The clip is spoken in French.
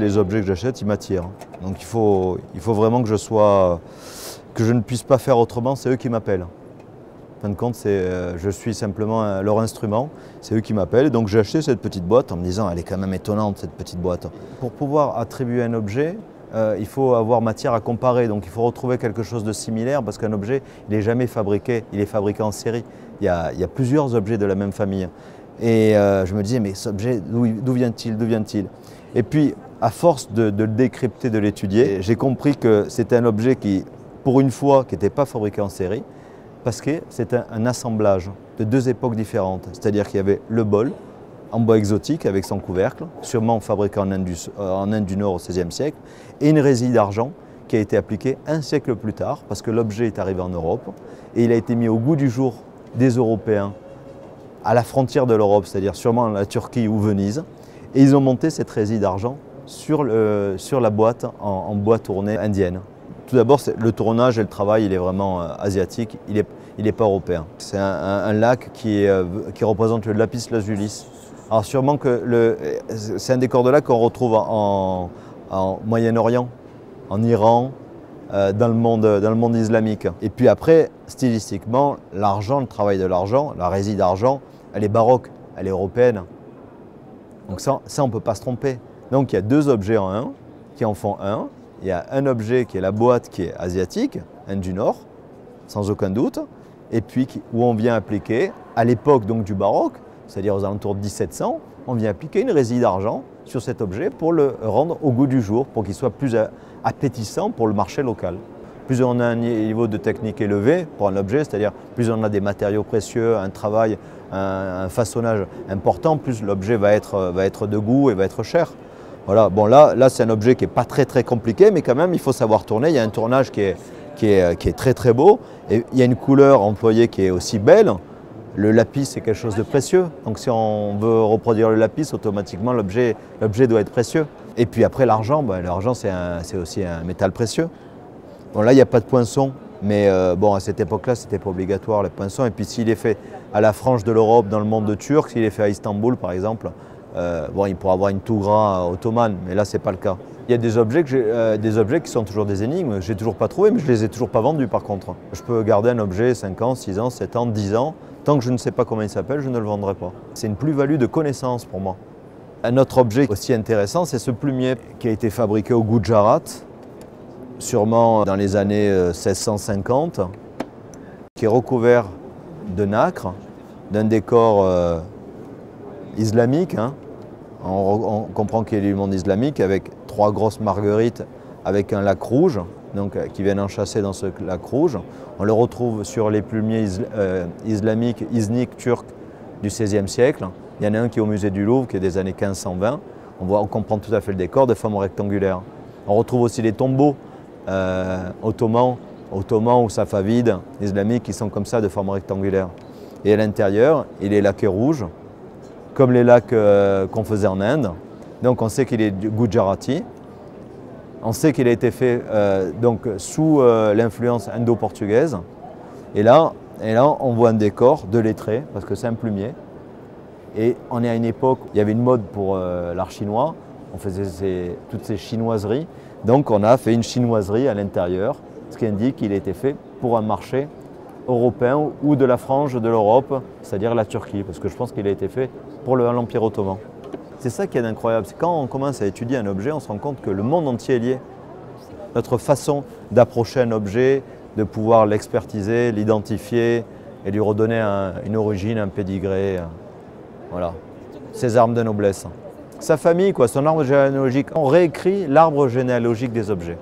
les objets que j'achète, ils m'attirent. Donc il faut vraiment que je ne puisse pas faire autrement, c'est eux qui m'appellent. En fin de compte, je suis simplement leur instrument, c'est eux qui m'appellent. Donc j'ai acheté cette petite boîte en me disant, elle est quand même étonnante cette petite boîte. Pour pouvoir attribuer un objet, il faut avoir matière à comparer. Donc il faut retrouver quelque chose de similaire parce qu'un objet, il n'est jamais fabriqué, il est fabriqué en série. Il y a plusieurs objets de la même famille. Et je me disais, mais cet objet, d'où vient-il, d'où vient-il? Et puis, à force de le décrypter, de l'étudier, j'ai compris que c'était un objet qui, pour une fois, qui n'était pas fabriqué en série, parce que c'était un assemblage de deux époques différentes. C'est-à-dire qu'il y avait le bol en bois exotique avec son couvercle, sûrement fabriqué en Inde du Nord au XVIe siècle, et une résille d'argent qui a été appliquée un siècle plus tard, parce que l'objet est arrivé en Europe, et il a été mis au goût du jour des Européens à la frontière de l'Europe, c'est-à-dire sûrement la Turquie ou Venise, et ils ont monté cette résille d'argent sur la boîte en bois tourné indienne. Tout d'abord, le tournage et le travail, il est vraiment asiatique, il n'est pas européen. C'est un lac qui représente le lapis lazuli. Alors sûrement que c'est un décor de lac qu'on retrouve en Moyen-Orient, en Iran, dans le monde islamique. Et puis après, stylistiquement, l'argent, le travail de l'argent, la résille d'argent, elle est baroque, elle est européenne. Donc ça on ne peut pas se tromper. Donc il y a deux objets en un, qui en font un. Il y a un objet qui est la boîte qui est asiatique, Inde du Nord, sans aucun doute, et puis où on vient appliquer, à l'époque donc du baroque, c'est-à-dire aux alentours de 1700, on vient appliquer une résille d'argent sur cet objet pour le rendre au goût du jour, pour qu'il soit plus appétissant pour le marché local. Plus on a un niveau de technique élevé pour un objet, c'est-à-dire plus on a des matériaux précieux, un travail, un façonnage important, plus l'objet va être de goût et va être cher. Voilà, bon là c'est un objet qui n'est pas très compliqué, mais quand même il faut savoir tourner. Il y a un tournage qui est très beau, et il y a une couleur employée qui est aussi belle. Le lapis c'est quelque chose de précieux, donc si on veut reproduire le lapis, automatiquement l'objet doit être précieux. Et puis après l'argent, l'argent c'est aussi un métal précieux. Bon là il n'y a pas de poinçon, mais bon à cette époque-là c'était pas obligatoire le poinçon. Et puis s'il est fait à la frange de l'Europe, dans le monde turc, s'il est fait à Istanbul par exemple, bon, il pourra avoir une toux gras ottomane, mais là, ce n'est pas le cas. Il y a des objets qui sont toujours des énigmes, je n'ai toujours pas trouvé, mais je ne les ai toujours pas vendus par contre. Je peux garder un objet 5 ans, 6 ans, 7 ans, 10 ans, tant que je ne sais pas comment il s'appelle, je ne le vendrai pas. C'est une plus-value de connaissance pour moi. Un autre objet aussi intéressant, c'est ce plumier qui a été fabriqué au Gujarat, sûrement dans les années 1650, qui est recouvert de nacre, d'un décor islamique, hein. On comprend qu'il est du monde islamique avec 3 grosses marguerites avec un lac rouge, donc, qui viennent enchâsser dans ce lac rouge. On le retrouve sur les plumiers islamiques, izniques, turcs du XVIe siècle. Il y en a un qui est au musée du Louvre, qui est des années 1520. On comprend tout à fait le décor de forme rectangulaire. On retrouve aussi les tombeaux ottomans ou safavides islamiques qui sont comme ça de forme rectangulaire. Et à l'intérieur, il est laqué rouge, comme les lacs qu'on faisait en Inde. Donc on sait qu'il est gujarati. On sait qu'il a été fait donc, sous l'influence indo-portugaise. Et là, on voit un décor de lettré, parce que c'est un plumier. Et on est à une époque où il y avait une mode pour l'art chinois. On faisait toutes ces chinoiseries. Donc on a fait une chinoiserie à l'intérieur, ce qui indique qu'il a été fait pour un marché européen ou de la frange de l'Europe, c'est-à-dire la Turquie, parce que je pense qu'il a été fait pour l'Empire ottoman. C'est ça qui est incroyable, c'est quand on commence à étudier un objet, on se rend compte que le monde entier est lié. Notre façon d'approcher un objet, de pouvoir l'expertiser, l'identifier et lui redonner une origine, un pédigré, voilà, ses armes de noblesse. Sa famille, quoi, son arbre généalogique, on réécrit l'arbre généalogique des objets.